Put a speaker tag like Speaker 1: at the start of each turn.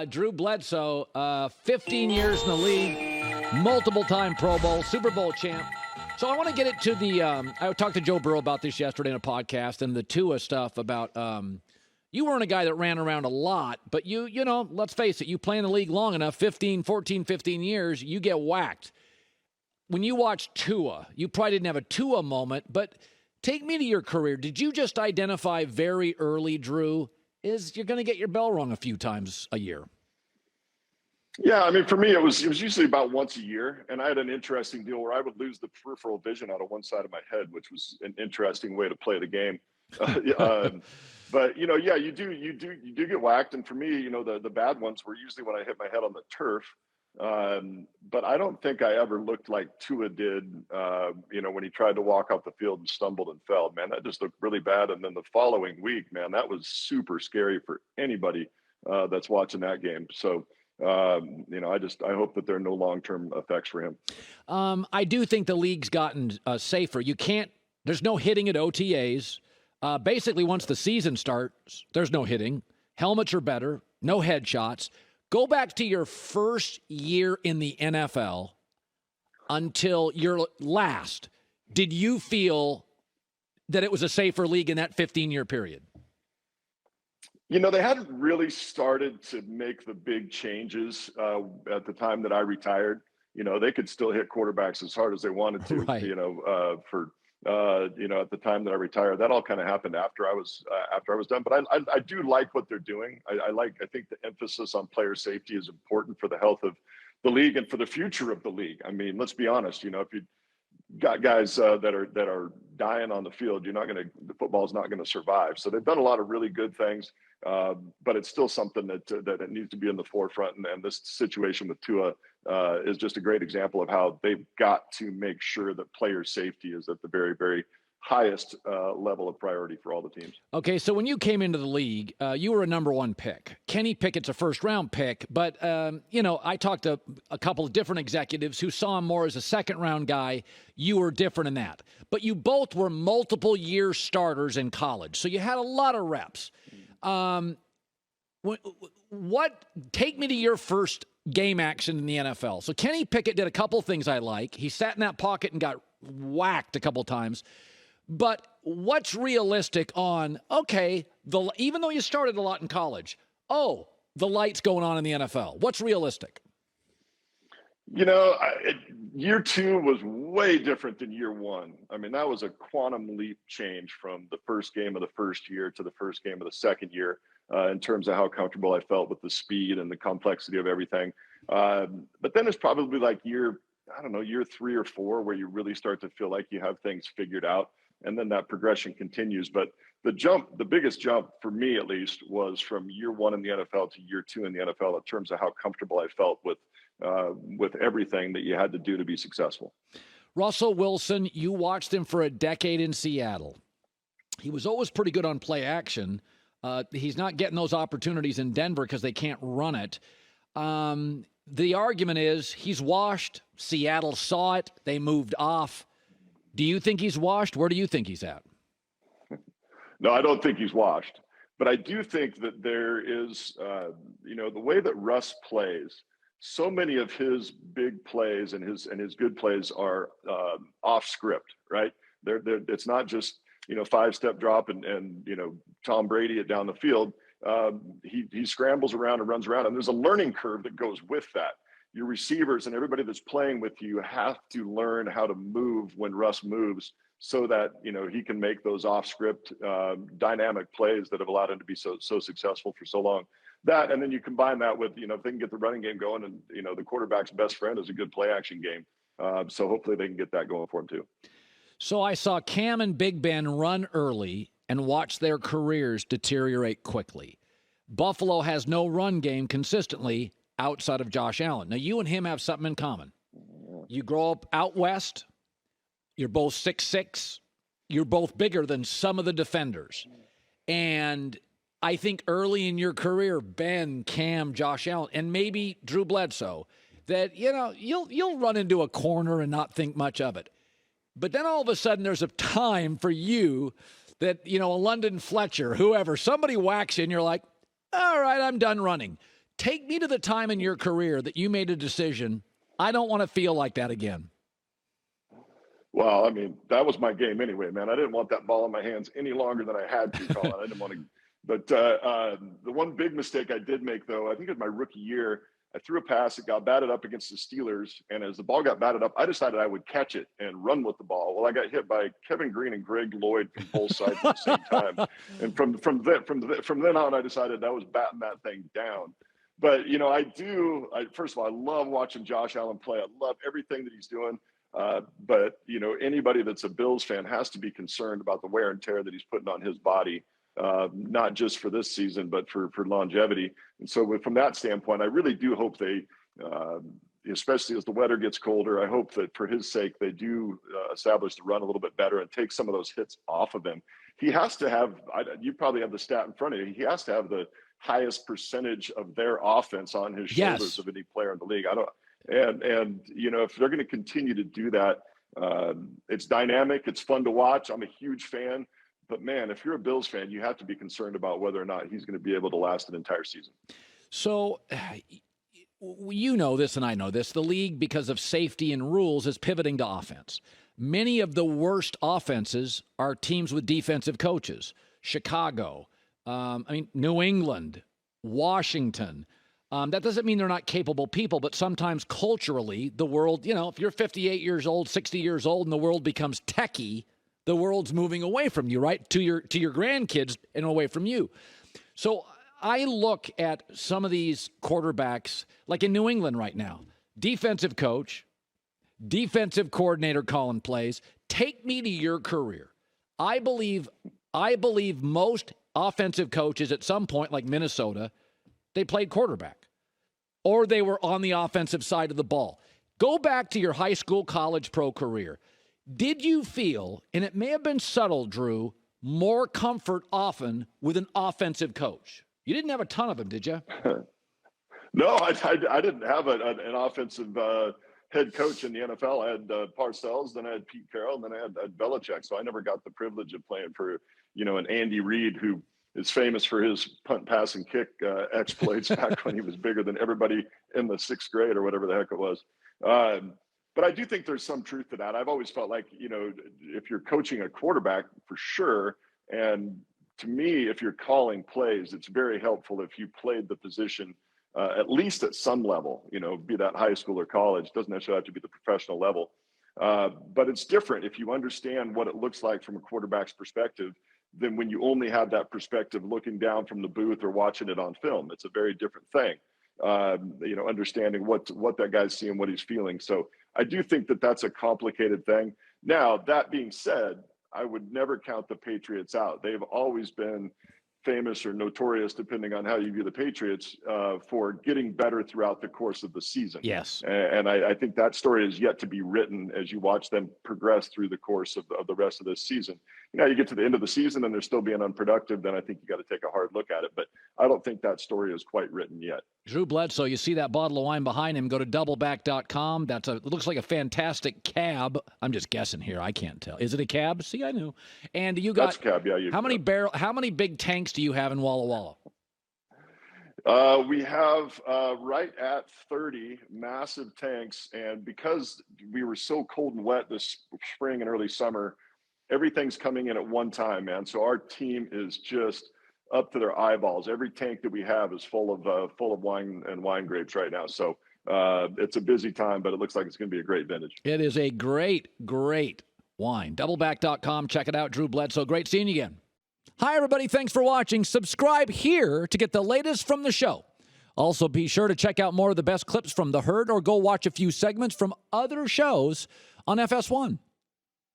Speaker 1: Drew Bledsoe, 15 years in the league, multiple-time Pro Bowl, Super Bowl champ. So I want to get it to the I talked to Joe Burrow about this yesterday in a podcast, and the Tua stuff about you weren't a guy that ran around a lot, but you know, let's face it, you play in the league long enough, 15 years, you get whacked. When you watch Tua, you probably didn't have a Tua moment, but take me to your career. Did you just identify very early, Drew, is you're going to get your bell rung a few times a year?
Speaker 2: Yeah, I mean, for me, it was usually about once a year, and I had an interesting deal where I would lose the peripheral vision out of one side of my head, which was an interesting way to play the game. But you know, yeah, you do get whacked, and for me, you know, the bad ones were usually when I hit my head on the turf. But I don't think I ever looked like Tua did, you know, when he tried to walk off the field and stumbled and fell. Man, that just looked really bad. And then the following week, man, that was super scary for anybody that's watching that game. So, you know, I hope that there are no long-term effects for him.
Speaker 1: I do think the league's gotten safer. There's no hitting at OTAs. Basically, once the season starts, there's no hitting. Helmets are better. No headshots. Go back to your first year in the NFL until your last. Did you feel that it was a safer league in that 15-year period?
Speaker 2: You know, they hadn't really started to make the big changes at the time that I retired. You know, they could still hit quarterbacks as hard as they wanted to,
Speaker 1: right.
Speaker 2: You know, you know, at the time that I retired. That all kind of happened after I was done. But I do like what they're doing. I think the emphasis on player safety is important for the health of the league and for the future of the league. I mean, let's be honest. You know, if you got guys that are dying on the field, the football's not going to survive. So they've done a lot of really good things, but it's still something that it needs to be in the forefront. And this situation with Tua is just a great example of how they've got to make sure that player safety is at the very, very highest level of priority for all the teams.
Speaker 1: Okay, so when you came into the league, you were a number one pick. Kenny Pickett's a first-round pick, but, you know, I talked to a couple of different executives who saw him more as a second-round guy. You were different in that. But you both were multiple-year starters in college, so you had a lot of reps. Take me to your first game action in the NFL. So Kenny Pickett did a couple things I like. He sat in that pocket and got whacked a couple times. But what's realistic on, okay, even though you started a lot in college, the light's going on in the NFL. What's realistic?
Speaker 2: You know, year two was way different than year one. I mean, that was a quantum leap change from the first game of the first year to the first game of the second year in terms of how comfortable I felt with the speed and the complexity of everything. But then it's probably like year 3 or 4 where you really start to feel like you have things figured out. And then that progression continues. But the biggest jump for me, at least, was from year 1 in the NFL to year 2 in the NFL in terms of how comfortable I felt with everything that you had to do to be successful.
Speaker 1: Russell Wilson, you watched him for a decade in Seattle. He was always pretty good on play action. He's not getting those opportunities in Denver because they can't run it. The argument is he's washed. Seattle saw it. They moved off. Do you think he's washed? Where do you think he's at?
Speaker 2: No, I don't think he's washed. But I do think that there is, the way that Russ plays, so many of his big plays and his good plays are off script, right? It's not just, 5-step drop and Tom Brady it down the field. He scrambles around and runs around, and there's a learning curve that goes with that. Your receivers and everybody that's playing with you have to learn how to move when Russ moves so that, he can make those off-script dynamic plays that have allowed him to be so successful for so long. That, and then you combine that with, if they can get the running game going and, the quarterback's best friend is a good play action game. So hopefully they can get that going for him too.
Speaker 1: So I saw Cam and Big Ben run early and watch their careers deteriorate quickly. Buffalo has no run game consistently outside of Josh Allen. Now, you and him have something in common. You grow up out west. You're both 6'6". You're both bigger than some of the defenders. And I think early in your career, Ben, Cam, Josh Allen, and maybe Drew Bledsoe, that, you'll run into a corner and not think much of it. But then all of a sudden there's a time for you that, a London Fletcher, whoever, somebody whacks you and you're like, all right, I'm done running. Take me to the time in your career that you made a decision, I don't want to feel like that again.
Speaker 2: Well, I mean, that was my game anyway, man. I didn't want that ball in my hands any longer than I had to, Colin. I didn't want to. But the one big mistake I did make, though, I think it was my rookie year, I threw a pass. It got batted up against the Steelers. And as the ball got batted up, I decided I would catch it and run with the ball. Well, I got hit by Kevin Green and Greg Lloyd from both sides at the same time. And from then on, I decided I was batting that thing down. But, first of all, I love watching Josh Allen play. I love everything that he's doing. But anybody that's a Bills fan has to be concerned about the wear and tear that he's putting on his body, not just for this season, but for longevity. And so from that standpoint, I really do hope they, especially as the weather gets colder, I hope that for his sake, they do establish the run a little bit better and take some of those hits off of him. He has to have, you probably have the stat in front of you, he has to have the highest percentage of their offense on his shoulders of any player in the league. If they're going to continue to do that, it's dynamic. It's fun to watch. I'm a huge fan. But, man, if you're a Bills fan, you have to be concerned about whether or not he's going to be able to last an entire season.
Speaker 1: So you know this and I know this. The league, because of safety and rules, is pivoting to offense. Many of the worst offenses are teams with defensive coaches. Chicago, New England, Washington. That doesn't mean they're not capable people, but sometimes culturally, the world, if you're 58 years old, 60 years old, and the world becomes techie, the world's moving away from you, right? To your grandkids and away from you. So I look at some of these quarterbacks, like in New England right now, defensive coach, defensive coordinator calling plays. Take me to your career. I believe most offensive coaches at some point, like Minnesota, they played quarterback or they were on the offensive side of the ball. Go back to your high school, college, pro career. Did you feel, and it may have been subtle, Drew, more comfort often with an offensive coach? You didn't have a ton of them, did you?
Speaker 2: No, I didn't have an offensive head coach in the NFL. I had Parcells, then I had Pete Carroll, and then I had Belichick. So I never got the privilege of playing for, an Andy Reid who is famous for his punt, pass, and kick exploits back when he was bigger than everybody in the sixth grade or whatever the heck it was. But I do think there's some truth to that. I've always felt like, if you're coaching a quarterback, for sure, and to me, if you're calling plays, it's very helpful if you played the position at least at some level, be that high school or college. Doesn't necessarily have to be the professional level. But it's different if you understand what it looks like from a quarterback's perspective than when you only have that perspective looking down from the booth or watching it on film. It's a very different thing. Understanding what that guy's seeing, what he's feeling. So I do think that that's a complicated thing. Now, that being said, I would never count the Patriots out. They've always been famous or notorious, depending on how you view the Patriots, for getting better throughout the course of the season.
Speaker 1: Yes.
Speaker 2: And I think that story is yet to be written as you watch them progress through the course of the rest of this season. You get to the end of the season and they're still being unproductive, then I think you got to take a hard look at it. But I don't think that story is quite written yet.
Speaker 1: Drew Bledsoe, you see that bottle of wine behind him, go to doubleback.com. It looks like a fantastic cab. I'm just guessing here. I can't tell. Is it a cab? See, I knew. And you got
Speaker 2: That's a cab, yeah.
Speaker 1: How many big tanks do you have in Walla Walla?
Speaker 2: We have right at 30 massive tanks. And because we were so cold and wet this spring and early summer, everything's coming in at one time, man. So our team is just up to their eyeballs. Every tank that we have is full of wine and wine grapes right now. So it's a busy time, but it looks like it's going to be a great vintage.
Speaker 1: It is a great, great wine. Doubleback.com. Check it out. Drew Bledsoe. Great seeing you again. Hi, everybody. Thanks for watching. Subscribe here to get the latest from the show. Also, be sure to check out more of the best clips from The Herd or go watch a few segments from other shows on FS1.